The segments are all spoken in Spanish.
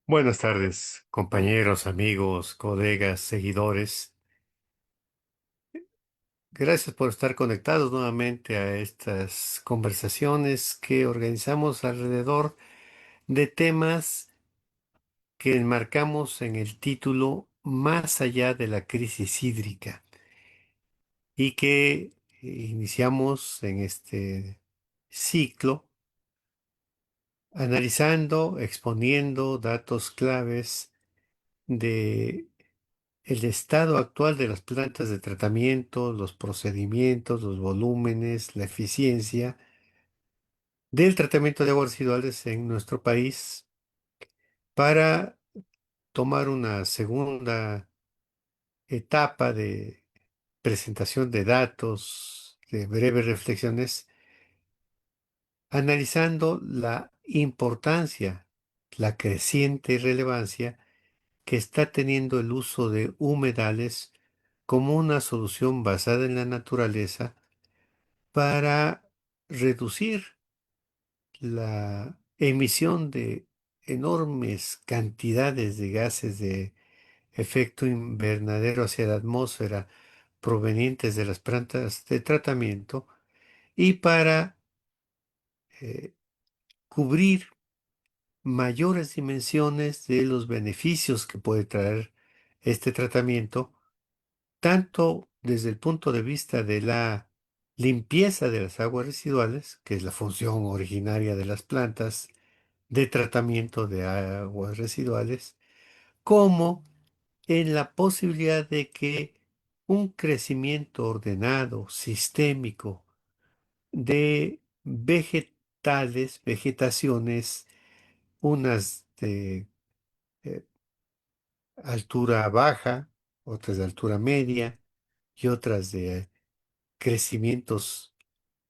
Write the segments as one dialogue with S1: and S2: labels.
S1: Buenas tardes, compañeros, amigos, colegas, seguidores. Gracias por estar conectados nuevamente a estas conversaciones que organizamos alrededor de temas que enmarcamos en el título Más allá de la crisis hídrica y que iniciamos en este ciclo analizando, exponiendo datos claves de el estado actual de las plantas de tratamiento, los procedimientos, los volúmenes, la eficiencia del tratamiento de aguas residuales en nuestro país para tomar una segunda etapa de presentación de datos, de breves reflexiones, analizando la importancia, la creciente relevancia que está teniendo el uso de humedales como una solución basada en la naturaleza para reducir la emisión de enormes cantidades de gases de efecto invernadero hacia la atmósfera provenientes de las plantas de tratamiento y para eh, cubrir mayores dimensiones de los beneficios que puede traer este tratamiento tanto desde el punto de vista de la limpieza de las aguas residuales, que es la función originaria de las plantas de tratamiento de aguas residuales, como en la posibilidad de que un crecimiento ordenado, sistémico, de vegetales, vegetaciones, unas de eh, altura baja, otras de altura media y otras de crecimientos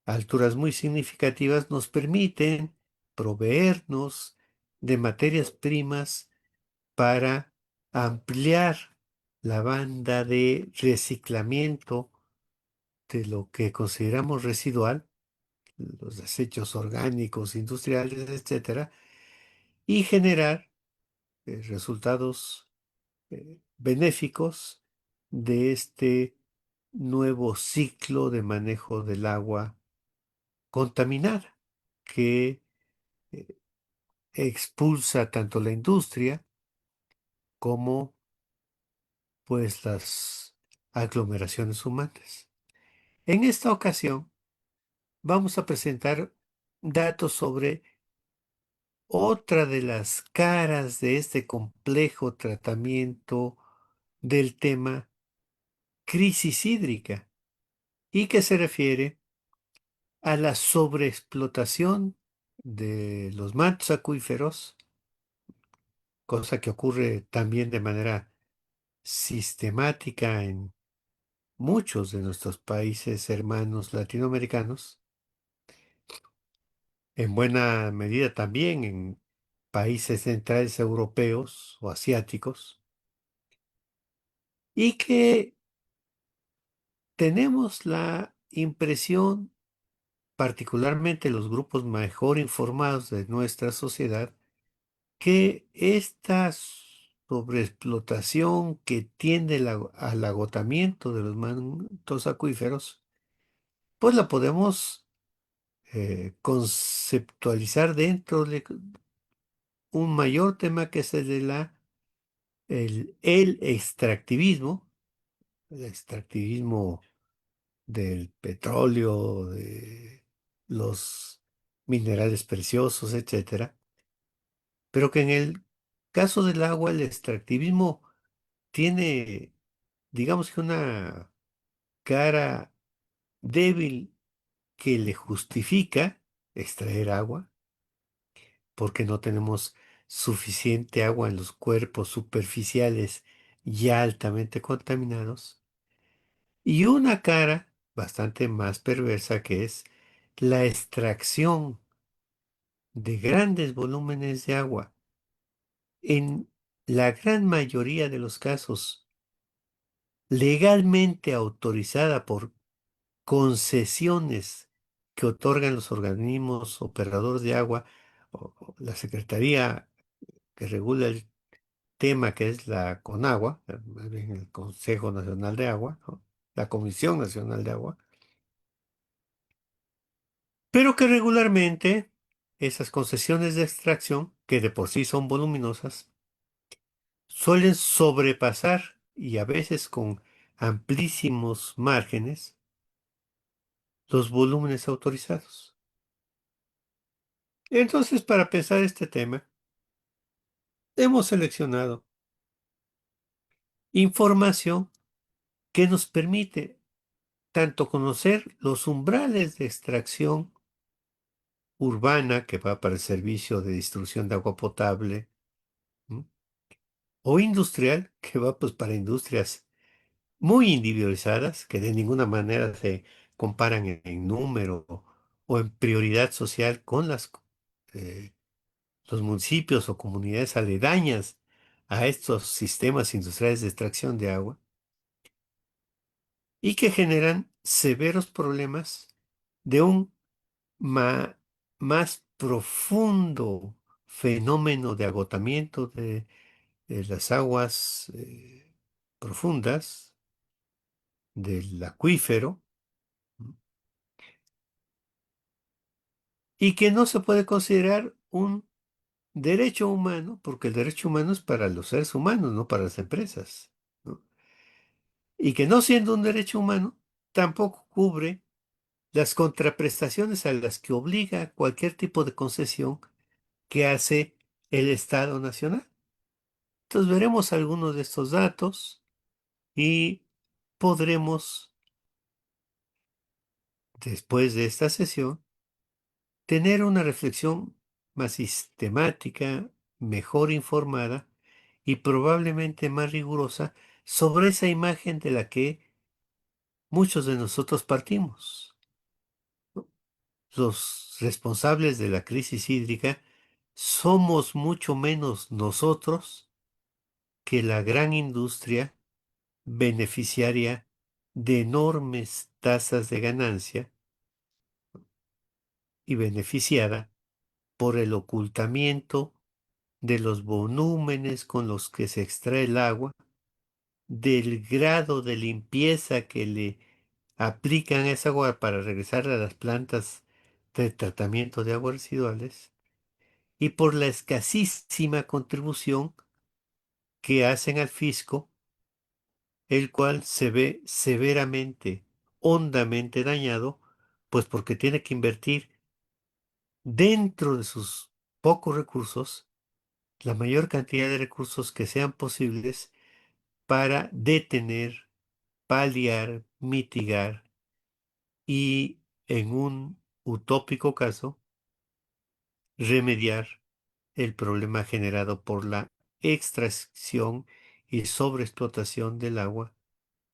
S1: a alturas muy significativas nos permiten proveernos de materias primas para ampliar la banda de reciclamiento de lo que consideramos residual, los desechos orgánicos, industriales, etcétera, y generar resultados benéficos de este nuevo ciclo de manejo del agua contaminada que eh, expulsa tanto la industria como pues las aglomeraciones humanas. En esta ocasión vamos a presentar datos sobre otra de las caras de este complejo tratamiento del tema crisis hídrica y que se refiere a la sobreexplotación de los mantos acuíferos, cosa que ocurre también de manera sistemática en muchos de nuestros países hermanos latinoamericanos, en buena medida también en países centrales europeos o asiáticos, y que tenemos la impresión, particularmente los grupos mejor informados de nuestra sociedad, que esta sobreexplotación que tiende al agotamiento de los mantos acuíferos, pues la podemos conceptualizar dentro de un mayor tema que es el de el extractivismo del petróleo, de los minerales preciosos, etcétera, pero que en el caso del agua el extractivismo tiene, digamos que una cara débil que le justifica extraer agua porque no tenemos suficiente agua en los cuerpos superficiales ya altamente contaminados, y una cara bastante más perversa que es la extracción de grandes volúmenes de agua, en la gran mayoría de los casos legalmente autorizada por concesiones que otorgan los organismos operadores de agua o la Secretaría que regula el tema que es la CONAGUA, más bien el Consejo Nacional de Agua, ¿no? La Comisión Nacional de Agua, pero que regularmente esas concesiones de extracción, que de por sí son voluminosas, suelen sobrepasar y a veces con amplísimos márgenes los volúmenes autorizados. Entonces, para pensar este tema, hemos seleccionado información que nos permite tanto conocer los umbrales de extracción urbana que va para el servicio de distribución de agua potable, ¿m? O industrial que va pues para industrias muy individualizadas que de ninguna manera se comparan en número o en prioridad social con eh, los municipios o comunidades aledañas a estos sistemas industriales de extracción de agua y que generan severos problemas de un ma- más profundo fenómeno de agotamiento de las aguas profundas del acuífero, ¿m? Y que no se puede considerar un derecho humano, porque el derecho humano es para los seres humanos, no para las empresas, ¿no? Y que no siendo un derecho humano, tampoco cubre las contraprestaciones a las que obliga cualquier tipo de concesión que hace el Estado Nacional. Entonces veremos algunos de estos datos y podremos, después de esta sesión, tener una reflexión más sistemática, mejor informada y probablemente más rigurosa sobre esa imagen de la que muchos de nosotros partimos, ¿no? Los responsables de la crisis hídrica somos mucho menos nosotros que la gran industria beneficiaria de enormes tasas de ganancia y beneficiada por el ocultamiento de los volúmenes con los que se extrae el agua, del grado de limpieza que le aplican a esa agua para regresar a las plantas de tratamiento de aguas residuales y por la escasísima contribución que hacen al fisco, el cual se ve severamente, hondamente dañado, pues porque tiene que invertir dentro de sus pocos recursos la mayor cantidad de recursos que sean posibles para detener, paliar, mitigar y, en un utópico caso, remediar el problema generado por la extracción y sobreexplotación del agua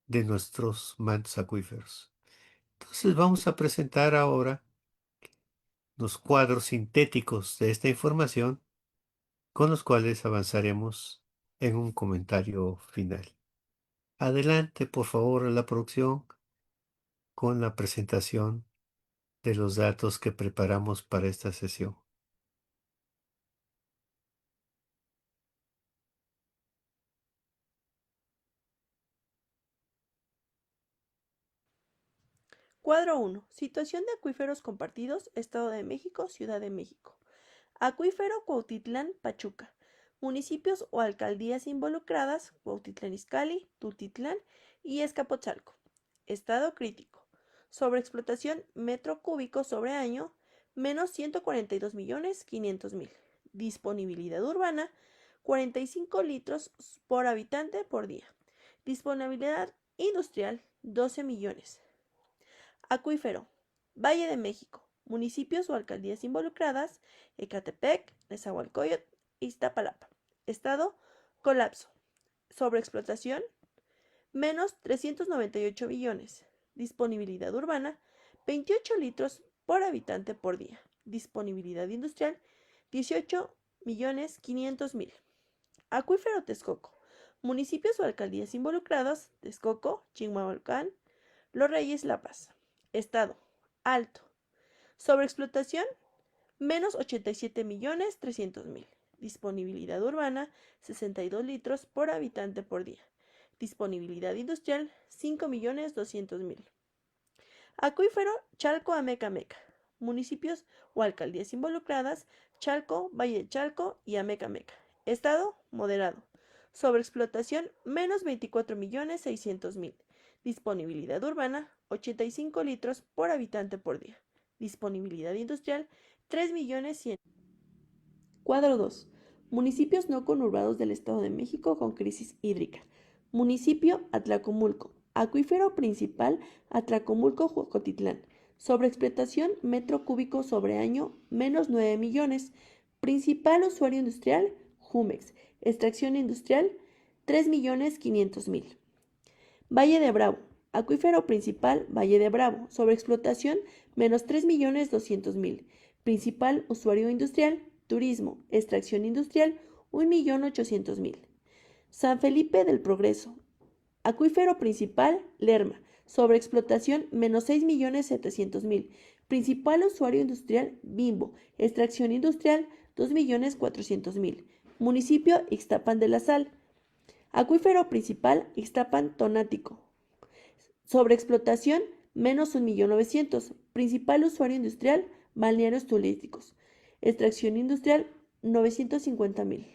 S1: de nuestros mantos acuíferos. Entonces vamos a presentar ahora los cuadros sintéticos de esta información con los cuales avanzaremos en un comentario final. Adelante, por favor, a la producción con la presentación de los datos que preparamos para esta sesión.
S2: Cuadro 1. Situación de acuíferos compartidos, Estado de México, Ciudad de México. Acuífero Cuautitlán, Pachuca. Municipios o alcaldías involucradas, Cuautitlán Izcalli, Tultitlán y Escapotzalco. Estado crítico. Sobreexplotación metro cúbico sobre año, menos 142.500.000. Disponibilidad urbana, 45 litros por habitante por día. Disponibilidad industrial, 12 millones. Acuífero. Valle de México. Municipios o alcaldías involucradas: Ecatepec, Nezahualcóyotl, Iztapalapa. Estado: colapso. Sobreexplotación: menos 398 billones. Disponibilidad urbana: 28 litros por habitante por día. Disponibilidad industrial: 18.500.000. Acuífero Texcoco. Municipios o alcaldías involucradas: Texcoco, Chimalhuacán, Los Reyes, La Paz. Estado: alto. Sobreexplotación: menos 87.300.000. Disponibilidad urbana, 62 litros por habitante por día. Disponibilidad industrial, 5.200.000. Acuífero Chalco-Amecameca. Municipios o alcaldías involucradas: Chalco, Valle de Chalco y Amecameca. Estado: moderado. Sobreexplotación: menos 24.600.000. Disponibilidad urbana: 85 litros por habitante por día. Disponibilidad industrial: 3.100.000. Cuadro 2. Municipios no conurbados del Estado de México con crisis hídrica. Municipio Atlacomulco. Acuífero principal Atlacomulco-Jocotitlán. Sobreexplotación metro cúbico sobre año menos 9 millones. Principal usuario industrial Jumex. Extracción industrial 3.500.000. Valle de Bravo. Acuífero principal Valle de Bravo. Sobreexplotación menos 3.200.000. Principal usuario industrial turismo. Extracción industrial 1.800.000. San Felipe del Progreso. Acuífero principal Lerma. Sobreexplotación menos 6.700.000. Principal usuario industrial Bimbo. Extracción industrial 2.400.000. Municipio Ixtapan de la Sal. Acuífero principal Ixtapan Tonático. Sobreexplotación menos 1.900.000. Principal usuario industrial balnearios turísticos. Extracción industrial 950.000.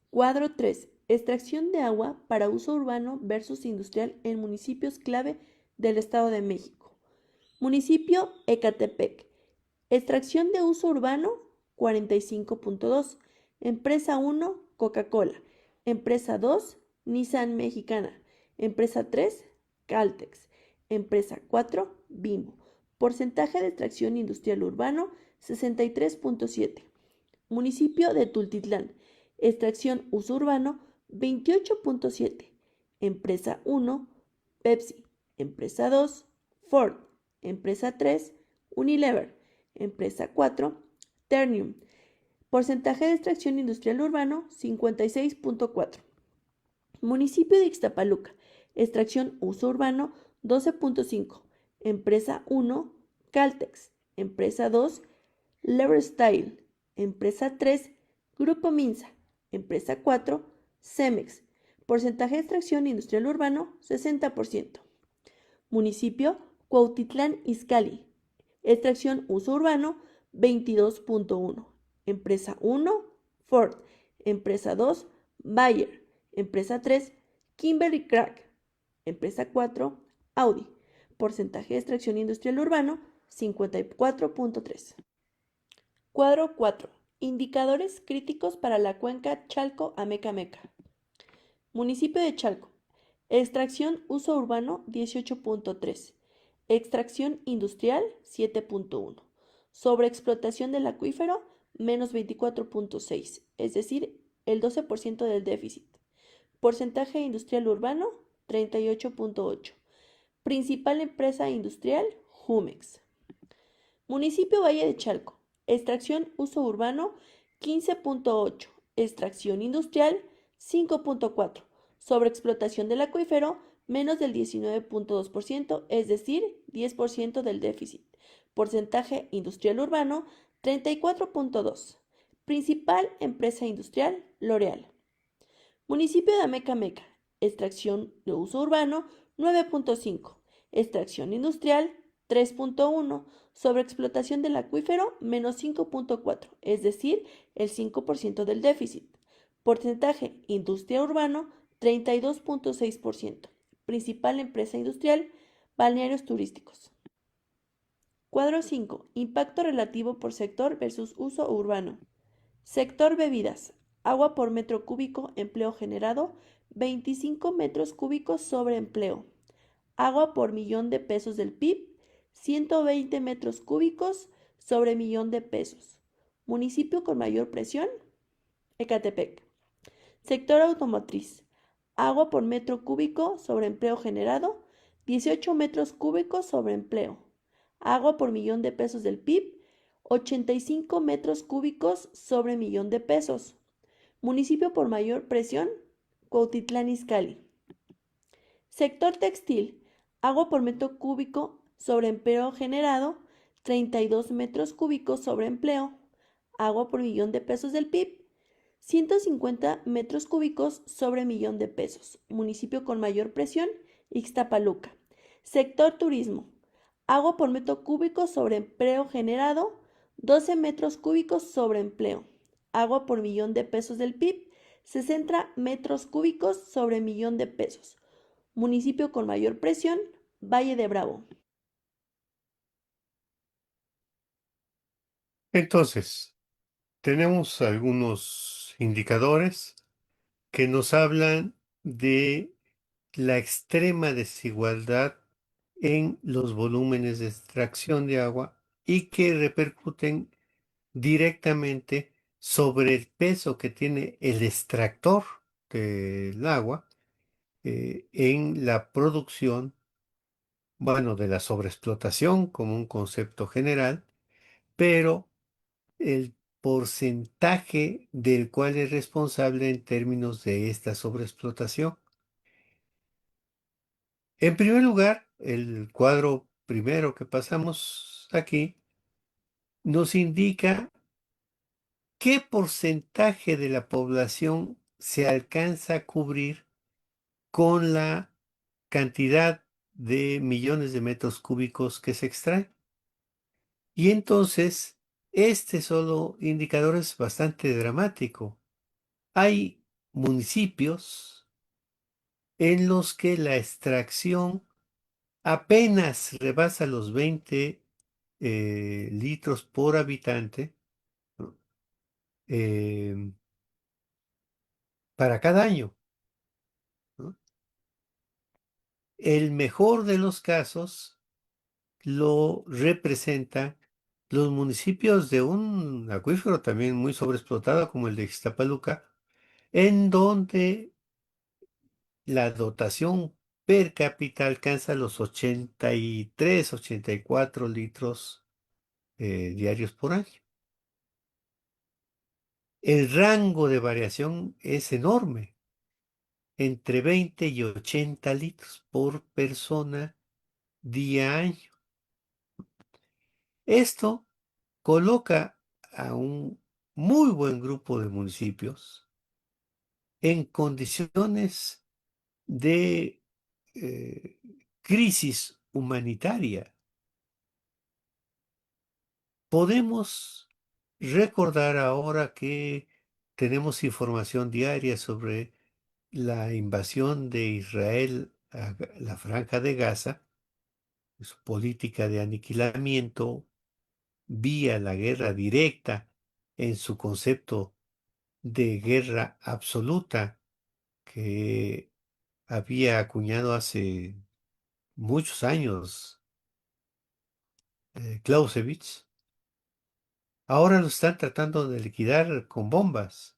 S2: Cuadro 3. Extracción de agua para uso urbano versus industrial en municipios clave del Estado de México. Municipio Ecatepec. Extracción de uso urbano 45.2. Empresa 1, Coca-Cola. Empresa 2, Nissan Mexicana. Empresa 3, Caltex. Empresa 4, Bimbo. Porcentaje de extracción industrial urbano 63.7. Municipio de Tultitlán. Extracción uso urbano 28.7. Empresa 1, Pepsi. Empresa 2, Ford. Empresa 3, Unilever. Empresa 4, Ternium. Porcentaje de extracción industrial urbano 56.4. Municipio de Ixtapaluca. Extracción uso urbano 12.5. Empresa 1, Caltex. Empresa 2, Leverstyle. Empresa 3, Grupo Minsa. Empresa 4, Cemex. Porcentaje de extracción industrial urbano 60%. Municipio Cuautitlán Izcalli. Extracción uso urbano 22.1. Empresa 1, Ford. Empresa 2, Bayer. Empresa 3, Kimberly Crack. Empresa 4, Audi. Porcentaje de extracción industrial urbano 54.3. Cuadro 4. Indicadores críticos para la cuenca Chalco-Amecameca. Municipio de Chalco. Extracción uso urbano 18.3. Extracción industrial 7.1. Sobreexplotación del acuífero menos 24.6, es decir, el 12% del déficit. Porcentaje industrial urbano 38.8. Principal empresa industrial Jumex. Municipio Valle de Chalco. Extracción uso urbano 15.8. Extracción industrial 5.4. Sobreexplotación del acuífero menos del 19.2%, es decir, 10% del déficit. Porcentaje industrial urbano 34.2. Principal empresa industrial L'Oreal. Municipio de Amecameca. Extracción de uso urbano 9.5. Extracción industrial 3.1. Sobreexplotación del acuífero menos 5.4, es decir, el 5% del déficit. Porcentaje industria urbano 32.6%. Principal empresa industrial balnearios turísticos. Cuadro 5. Impacto relativo por sector versus uso urbano. Sector bebidas. Agua por metro cúbico, empleo generado, 25 metros cúbicos sobre empleo. Agua por millón de pesos del PIB, 120 metros cúbicos sobre millón de pesos. Municipio con mayor presión, Ecatepec. Sector automotriz. Agua por metro cúbico sobre empleo generado, 18 metros cúbicos sobre empleo. Agua por millón de pesos del PIB, 85 metros cúbicos sobre millón de pesos. Municipio por mayor presión, Cuautitlán Izcalli. Sector textil. Agua por metro cúbico sobre empleo generado, 32 metros cúbicos sobre empleo. Agua por millón de pesos del PIB, 150 metros cúbicos sobre millón de pesos. Municipio con mayor presión, Ixtapaluca. Sector turismo. Agua por metro cúbico sobre empleo generado, 12 metros cúbicos sobre empleo. Agua por millón de pesos del PIB, 60 metros cúbicos sobre millón de pesos. Municipio con mayor presión, Valle de Bravo.
S1: Entonces, tenemos algunos indicadores que nos hablan de la extrema desigualdad en los volúmenes de extracción de agua y que repercuten directamente sobre el peso que tiene el extractor del agua en la producción, bueno, de la sobreexplotación como un concepto general, pero el porcentaje del cual es responsable en términos de esta sobreexplotación. En primer lugar, el cuadro primero que pasamos aquí nos indica qué porcentaje de la población se alcanza a cubrir con la cantidad de millones de metros cúbicos que se extraen. Y entonces, este solo indicador es bastante dramático. Hay municipios en los que la extracción apenas rebasa los 20 litros por habitante, ¿no? Em, para cada año, ¿no? El mejor de los casos lo representa los municipios de un acuífero también muy sobreexplotado como el de Ixtapaluca, en donde la dotación per cápita alcanza los 83, 84 litros diarios por año. El rango de variación es enorme, entre 20 y 80 litros por persona día año. Esto coloca a un muy buen grupo de municipios en condiciones de eh, crisis humanitaria. Podemos recordar ahora que tenemos información diaria sobre la invasión de Israel a la Franja de Gaza, su política de aniquilamiento vía la guerra directa en su concepto de guerra absoluta que había acuñado hace muchos años Clausewitz. Ahora lo están tratando de liquidar con bombas,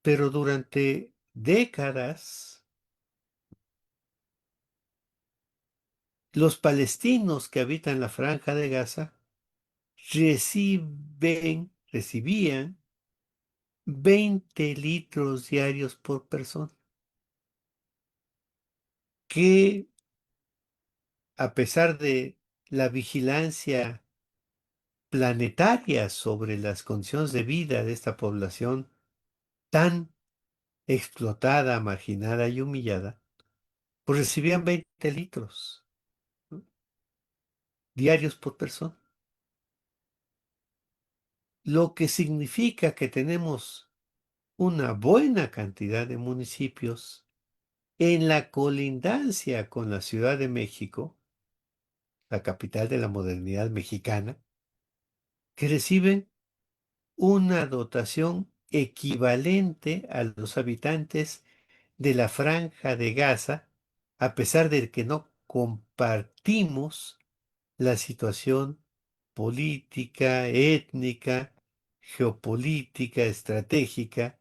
S1: pero durante décadas los palestinos que habitan la Franja de Gaza recibían 20 litros diarios por persona, que a pesar de la vigilancia planetaria sobre las condiciones de vida de esta población tan explotada, marginada y humillada, pues recibían 20 litros, ¿no? Diarios por persona, lo que significa que tenemos una buena cantidad de municipios en la colindancia con la Ciudad de México, la capital de la modernidad mexicana, que reciben una dotación equivalente a los habitantes de la Franja de Gaza, a pesar de que no compartimos la situación política, étnica, geopolítica, estratégica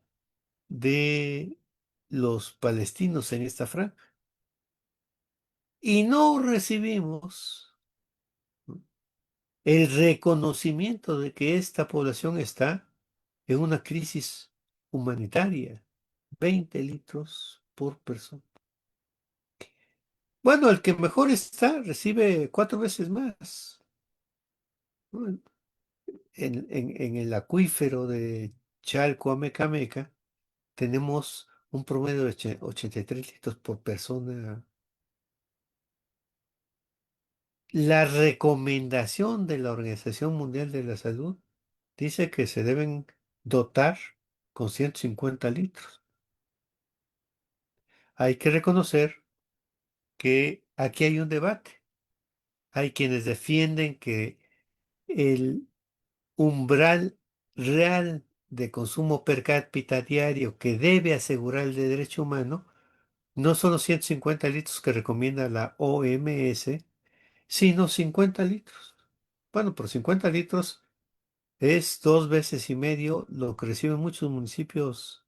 S1: de los palestinos en esta franja. Y no recibimos, ¿no?, el reconocimiento de que esta población está en una crisis humanitaria. 20 litros por persona. Bueno, el que mejor está recibe 4 veces más, ¿no? En el acuífero de Chalco Amecameca tenemos un promedio de 83 litros por persona. La recomendación de la Organización Mundial de la Salud dice que se deben dotar con 150 litros. Hay que reconocer que aquí hay un debate. Hay quienes defienden que el umbral real de consumo per cápita diario que debe asegurar el de derecho humano no son los 150 litros que recomienda la OMS, sino 50 litros. Bueno, por 50 litros es 2 veces y medio lo que reciben muchos municipios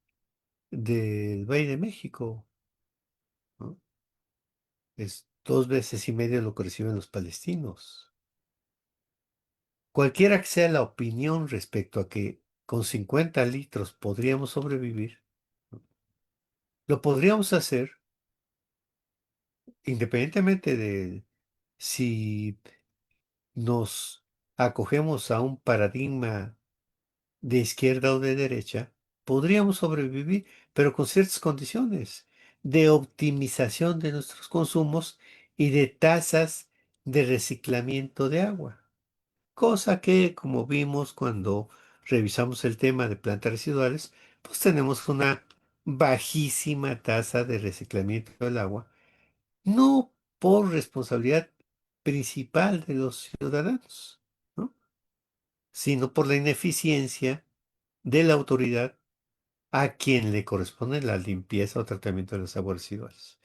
S1: del Valle de México, ¿no? Es 2 veces y medio lo que reciben los palestinos. Cualquiera que sea la opinión respecto a que con 50 litros podríamos sobrevivir, ¿no? Lo podríamos hacer independientemente de si nos acogemos a un paradigma de izquierda o de derecha, podríamos sobrevivir, pero con ciertas condiciones de optimización de nuestros consumos y de tasas de reciclamiento de agua. Cosa que, como vimos cuando revisamos el tema de plantas residuales, pues tenemos una bajísima tasa de reciclamiento del agua, no por responsabilidad principal de los ciudadanos, ¿no? Sino por la ineficiencia de la autoridad a quien le corresponde la limpieza o tratamiento de las aguas residuales.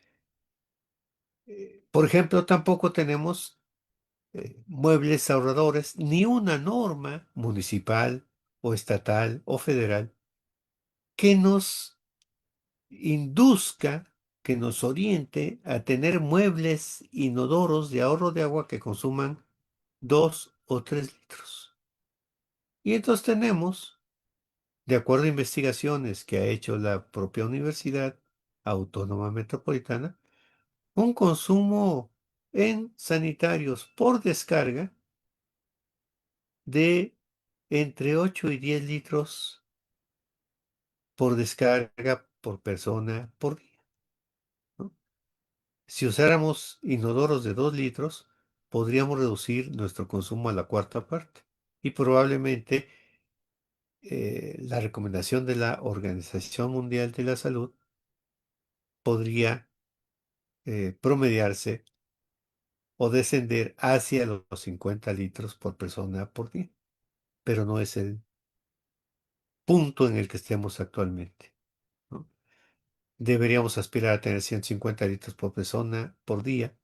S1: Por ejemplo, tampoco tenemos muebles ahorradores ni una norma municipal o estatal o federal que nos induzca, que nos oriente a tener muebles inodoros de ahorro de agua que consuman 2 o 3 litros. Y entonces tenemos, de acuerdo a investigaciones que ha hecho la propia Universidad Autónoma Metropolitana, un consumo en sanitarios por descarga de entre 8 y 10 litros por descarga por persona por día, ¿no? Si usáramos inodoros de 2 litros, podríamos reducir nuestro consumo a la cuarta parte. Y probablemente la recomendación de la Organización Mundial de la Salud podría promediarse o descender hacia los 50 litros por persona por día. Pero no es el punto en el que estemos actualmente, ¿no? Deberíamos aspirar a tener 150 litros por persona por día.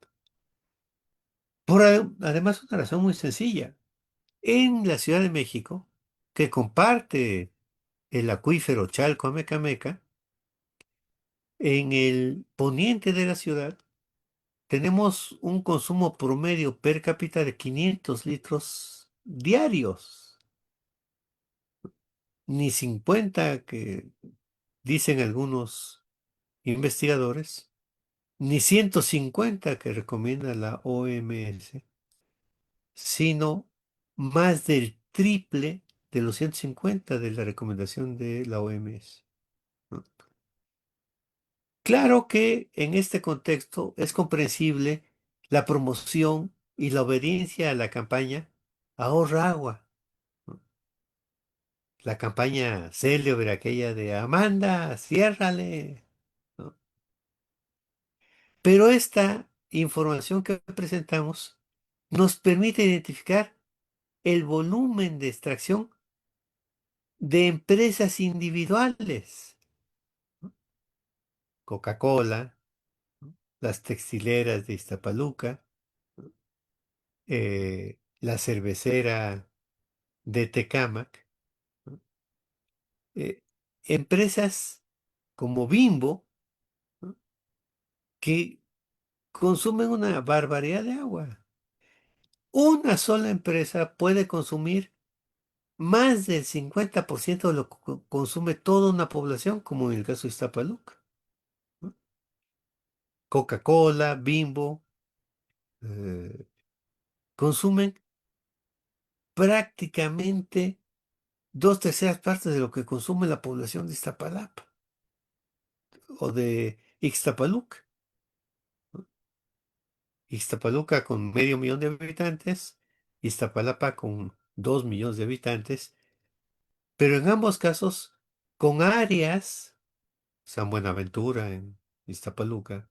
S1: Además, una razón muy sencilla. En la Ciudad de México, que comparte el acuífero Chalco-Amecameca, en el poniente de la ciudad tenemos un consumo promedio per cápita de 500 litros diarios. Ni 50 que dicen algunos investigadores, ni 150 que recomienda la OMS, sino más del triple de los 150 de la recomendación de la OMS, ¿no? Claro que en este contexto es comprensible la promoción y la obediencia a la campaña Ahorra agua, ¿no? La campaña célebre, aquella de Amanda, ciérrale, ¿no? Pero esta información que presentamos nos permite identificar el volumen de extracción de empresas individuales, ¿no? Coca-Cola, ¿no? Las textileras de Iztapaluca, ¿no? La cervecera de Tecámac, ¿no? Eh, Empresas como Bimbo, ¿no? Que consumen una barbaridad de agua. Una sola empresa puede consumir más del 50% de lo que consume toda una población, como en el caso de Iztapaluca, ¿no? Coca-Cola, Bimbo, eh, consumen prácticamente 2/3 partes de lo que consume la población de Iztapalapa. o de Ixtapaluca. Ixtapaluca con medio millón de habitantes, Iztapalapa con 2 millones de habitantes, pero en ambos casos con áreas, San Buenaventura en Iztapaluca,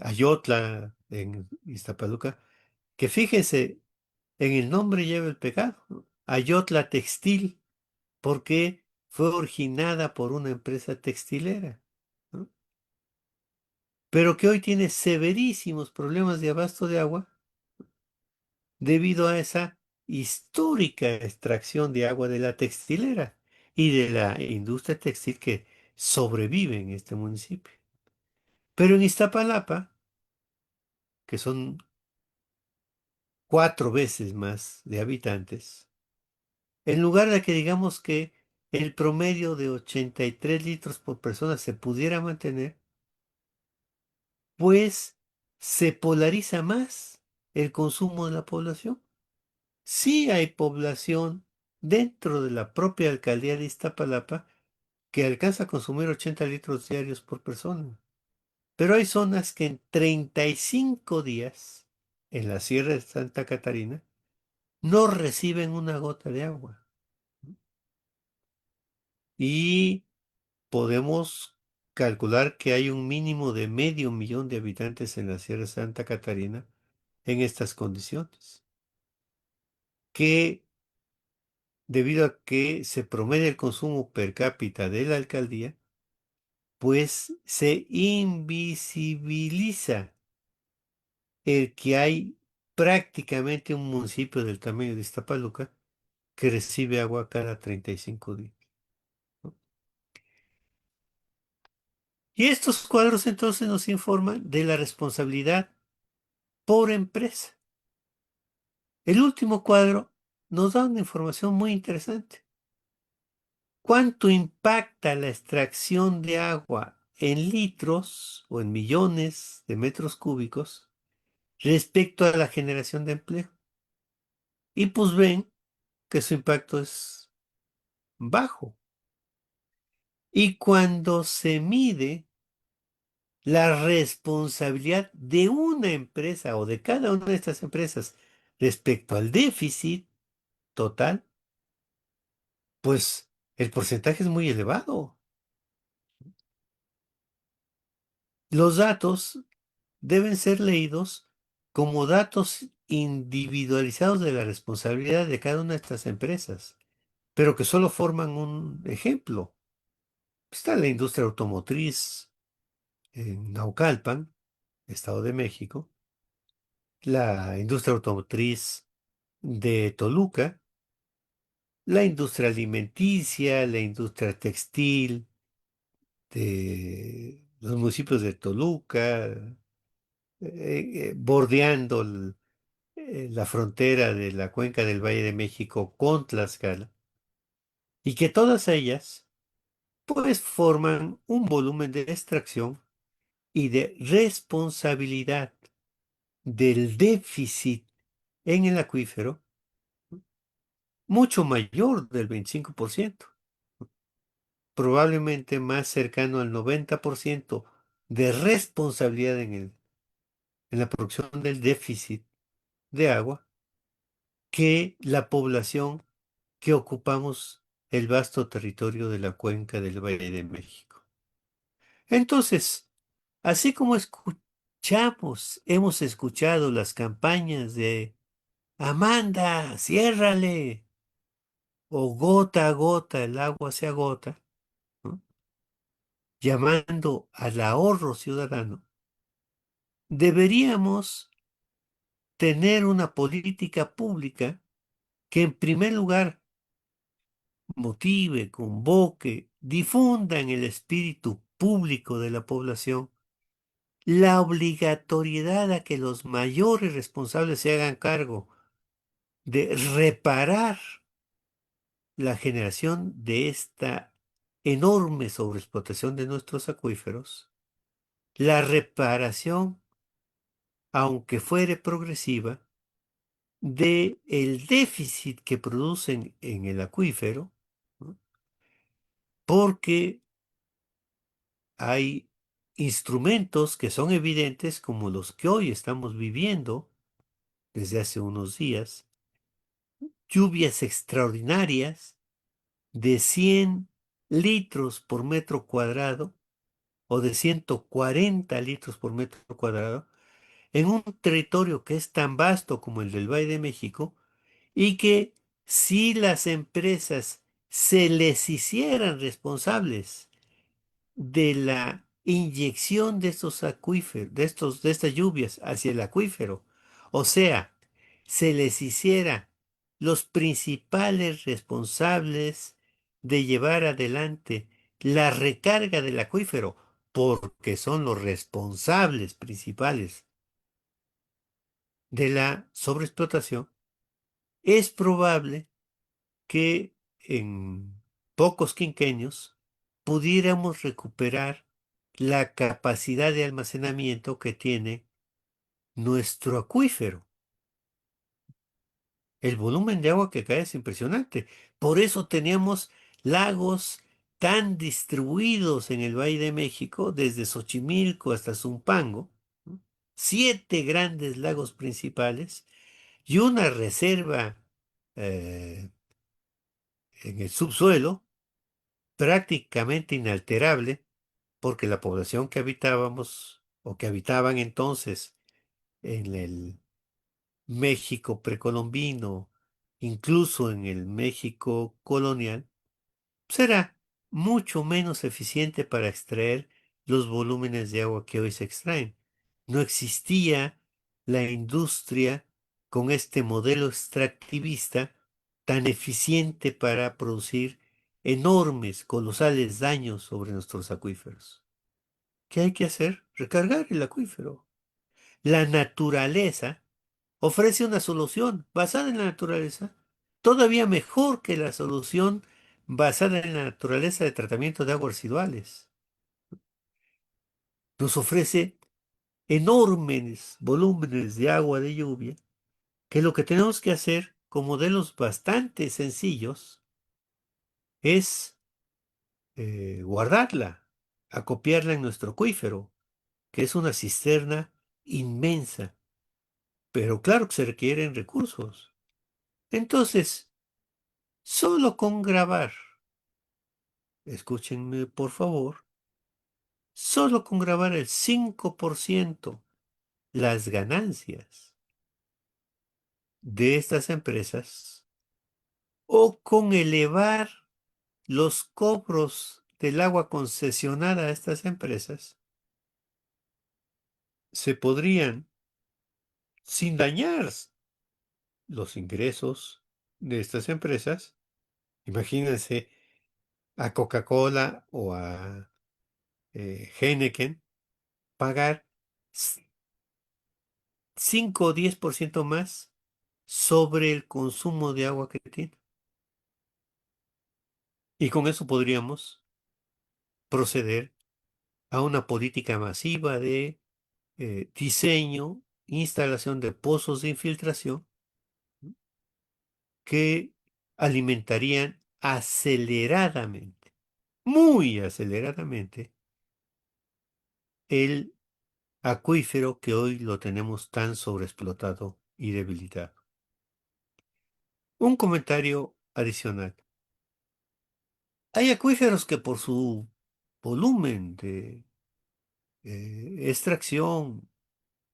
S1: Ayotla en Iztapaluca, que fíjense, en el nombre lleva el pecado, ¿no? Ayotla Textil, porque fue originada por una empresa textilera, ¿no? Pero que hoy tiene severísimos problemas de abasto de agua debido a esa histórica extracción de agua de la textilera y de la industria textil que sobrevive en este municipio. Pero en Iztapalapa, que son 4 veces más de habitantes, en lugar de que digamos que el promedio de 83 litros por persona se pudiera mantener, pues se polariza más el consumo de la población. Sí hay población dentro de la propia alcaldía de Iztapalapa que alcanza a consumir 80 litros diarios por persona. Pero hay zonas que en 35 días, en la Sierra de Santa Catarina, no reciben una gota de agua. Y podemos calcular que hay un mínimo de medio millón de habitantes en la Sierra de Santa Catarina en estas condiciones, que debido a que se promedia el consumo per cápita de la alcaldía, pues se invisibiliza el que hay prácticamente un municipio del tamaño de Iztapaluca que recibe agua cada 35 días, ¿no? Y estos cuadros entonces nos informan de la responsabilidad por empresa. El último cuadro nos da una información muy interesante. ¿Cuánto impacta la extracción de agua en litros o en millones de metros cúbicos respecto a la generación de empleo? Y pues ven que su impacto es bajo. Y cuando se mide la responsabilidad de una empresa o de cada una de estas empresas respecto al déficit total, pues el porcentaje es muy elevado. Los datos deben ser leídos como datos individualizados de la responsabilidad de cada una de estas empresas, pero que solo forman un ejemplo. Está la industria automotriz en Naucalpan, Estado de México, la industria automotriz de Toluca, la industria alimenticia, la industria textil de los municipios de Toluca, bordeando la frontera de la cuenca del Valle de México con Tlaxcala, y que todas ellas pues forman un volumen de extracción y de responsabilidad del déficit en el acuífero mucho mayor del 25%, probablemente más cercano al 90% de responsabilidad en la producción del déficit de agua que la población que ocupamos el vasto territorio de la cuenca del Valle de México. Entonces, así como hemos escuchado las campañas de Amanda, ciérrale, o gota a gota el agua se agota, ¿no? Llamando al ahorro ciudadano, deberíamos tener una política pública que en primer lugar motive, convoque, difunda en el espíritu público de la población la obligatoriedad a que los mayores responsables se hagan cargo de reparar la generación de esta enorme sobreexplotación de nuestros acuíferos, la reparación, aunque fuere progresiva, de el déficit que producen en el acuífero, ¿no? Porque hay instrumentos que son evidentes como los que hoy estamos viviendo desde hace unos días, lluvias extraordinarias de 100 litros por metro cuadrado o de 140 litros por metro cuadrado en un territorio que es tan vasto como el del Valle de México y que si las empresas se les hicieran responsables de la inyección de estos acuíferos, de estas lluvias hacia el acuífero, o sea, se les hiciera los principales responsables de llevar adelante la recarga del acuífero, porque son los responsables principales de la sobreexplotación, es probable que en pocos quinquenios pudiéramos recuperar la capacidad de almacenamiento que tiene nuestro acuífero. El volumen de agua que cae es impresionante. Por eso tenemos lagos tan distribuidos en el Valle de México, desde Xochimilco hasta Zumpango, ¿no? 7 grandes lagos principales y una reserva eh, en el subsuelo prácticamente inalterable, porque la población que habitábamos o que habitaban entonces en el México precolombino, incluso en el México colonial, será mucho menos eficiente para extraer los volúmenes de agua que hoy se extraen. No existía la industria con este modelo extractivista tan eficiente para producir enormes, colosales daños sobre nuestros acuíferos. ¿Qué hay que hacer? Recargar el acuífero. La naturaleza ofrece una solución basada en la naturaleza, todavía mejor que la solución basada en la naturaleza de tratamiento de aguas residuales. Nos ofrece enormes volúmenes de agua de lluvia, que lo que tenemos que hacer con modelos bastante sencillos es guardarla, acopiarla en nuestro acuífero, que es una cisterna inmensa, pero claro que se requieren recursos. Entonces, solo con grabar, escúchenme por favor, solo con grabar el 5% las ganancias de estas empresas o con elevar los cobros del agua concesionada a estas empresas, se podrían, sin dañar los ingresos de estas empresas, imagínense a Coca-Cola o a Heineken, pagar 5 o 10% más sobre el consumo de agua que tiene. Y con eso podríamos proceder a una política masiva de diseño, instalación de pozos de infiltración que alimentarían aceleradamente, muy aceleradamente, el acuífero que hoy lo tenemos tan sobreexplotado y debilitado. Un comentario adicional. Hay acuíferos que por su volumen de extracción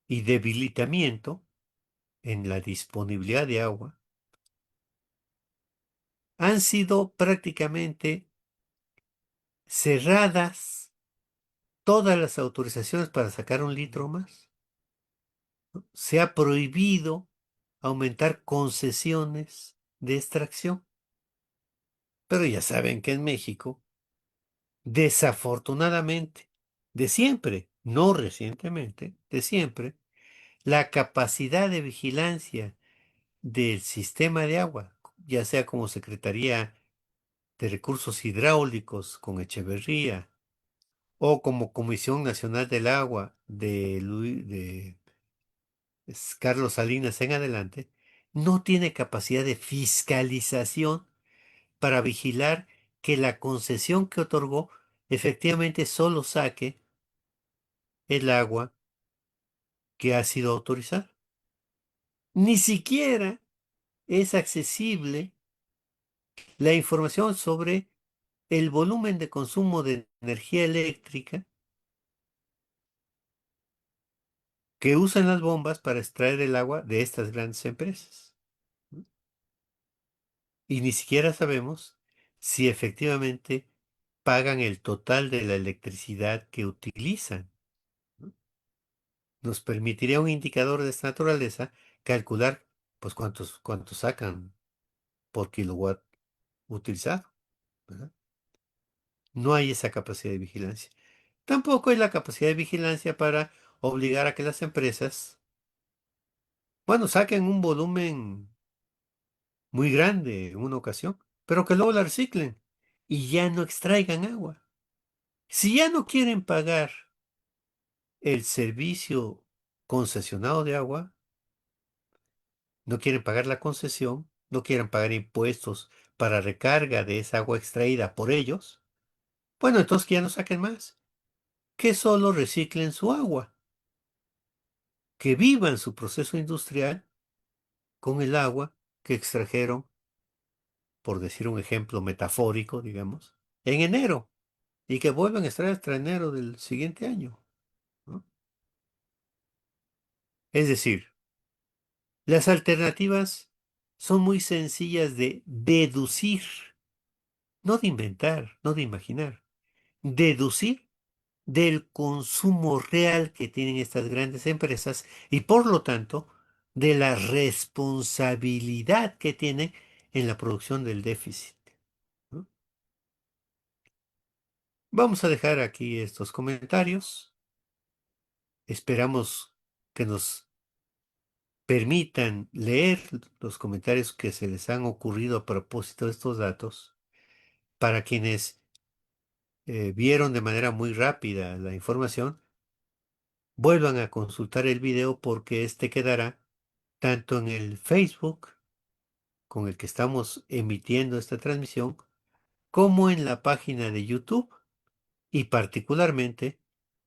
S1: y debilitamiento en la disponibilidad de agua han sido prácticamente cerradas todas las autorizaciones para sacar un litro más. Se ha prohibido aumentar concesiones de extracción. Pero ya saben que en México, desafortunadamente, de siempre, no recientemente, de siempre, la capacidad de vigilancia del sistema de agua, ya sea como Secretaría de Recursos Hidráulicos con Echeverría o como Comisión Nacional del Agua de Carlos Salinas en adelante, no tiene capacidad de fiscalización para vigilar que la concesión que otorgó efectivamente solo saque el agua que ha sido autorizada. Ni siquiera es accesible la información sobre el volumen de consumo de energía eléctrica que usan las bombas para extraer el agua de estas grandes empresas. Y ni siquiera sabemos si efectivamente pagan el total de la electricidad que utilizan. Nos permitiría un indicador de esta naturaleza calcular pues cuántos sacan por kilowatt utilizado, ¿verdad? No hay esa capacidad de vigilancia. Tampoco hay la capacidad de vigilancia para obligar a que las empresas, bueno, saquen un volumen muy grande en una ocasión, pero que luego la reciclen y ya no extraigan agua. Si ya no quieren pagar el servicio concesionado de agua, no quieren pagar la concesión, no quieren pagar impuestos para recarga de esa agua extraída por ellos, bueno, entonces que ya no saquen más, que solo reciclen su agua, que vivan su proceso industrial con el agua que extrajeron, por decir un ejemplo metafórico, digamos, en enero, y que vuelvan a extraer hasta enero del siguiente año, ¿no? Es decir, las alternativas son muy sencillas de deducir, no de inventar, no de imaginar. Deducir del consumo real que tienen estas grandes empresas y por lo tanto de la responsabilidad que tienen en la producción del déficit, ¿no? Vamos a dejar aquí estos comentarios. Esperamos que nos permitan leer los comentarios que se les han ocurrido a propósito de estos datos. Para quienes vieron de manera muy rápida la información, vuelvan a consultar el video porque este quedará tanto en el Facebook con el que estamos emitiendo esta transmisión, como en la página de YouTube y particularmente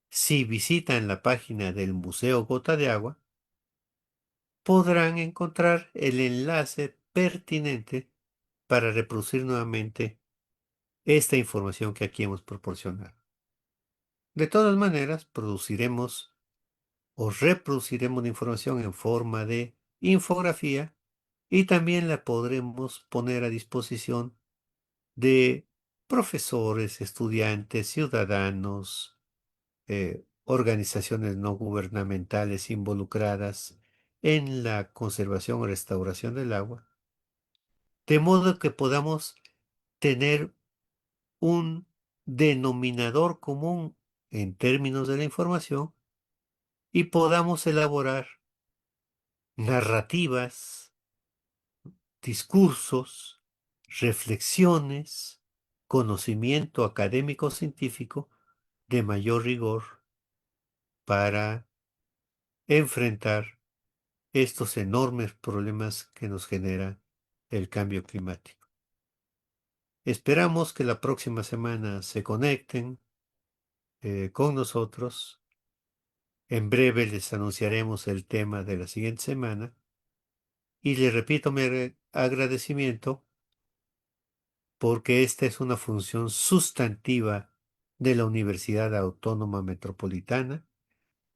S1: si visitan la página del Museo Gota de Agua, podrán encontrar el enlace pertinente para reproducir nuevamente esta información que aquí hemos proporcionado. De todas maneras, produciremos o reproduciremos la información en forma de infografía y también la podremos poner a disposición de profesores, estudiantes, ciudadanos, organizaciones no gubernamentales involucradas en la conservación o restauración del agua, de modo que podamos tener un denominador común en términos de la información y podamos elaborar narrativas, discursos, reflexiones, conocimiento académico científico de mayor rigor para enfrentar estos enormes problemas que nos genera el cambio climático. Esperamos que la próxima semana se conecten con nosotros. En breve les anunciaremos el tema de la siguiente semana y les repito mi agradecimiento porque esta es una función sustantiva de la Universidad Autónoma Metropolitana,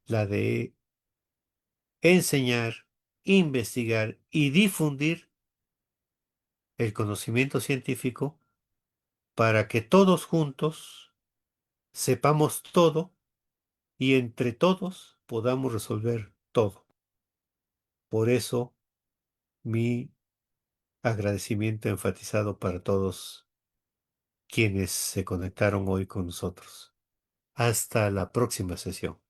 S1: la de enseñar, investigar y difundir el conocimiento científico para que todos juntos sepamos todo y entre todos podamos resolver todo. Por eso, mi agradecimiento enfatizado para todos quienes se conectaron hoy con nosotros. Hasta la próxima sesión.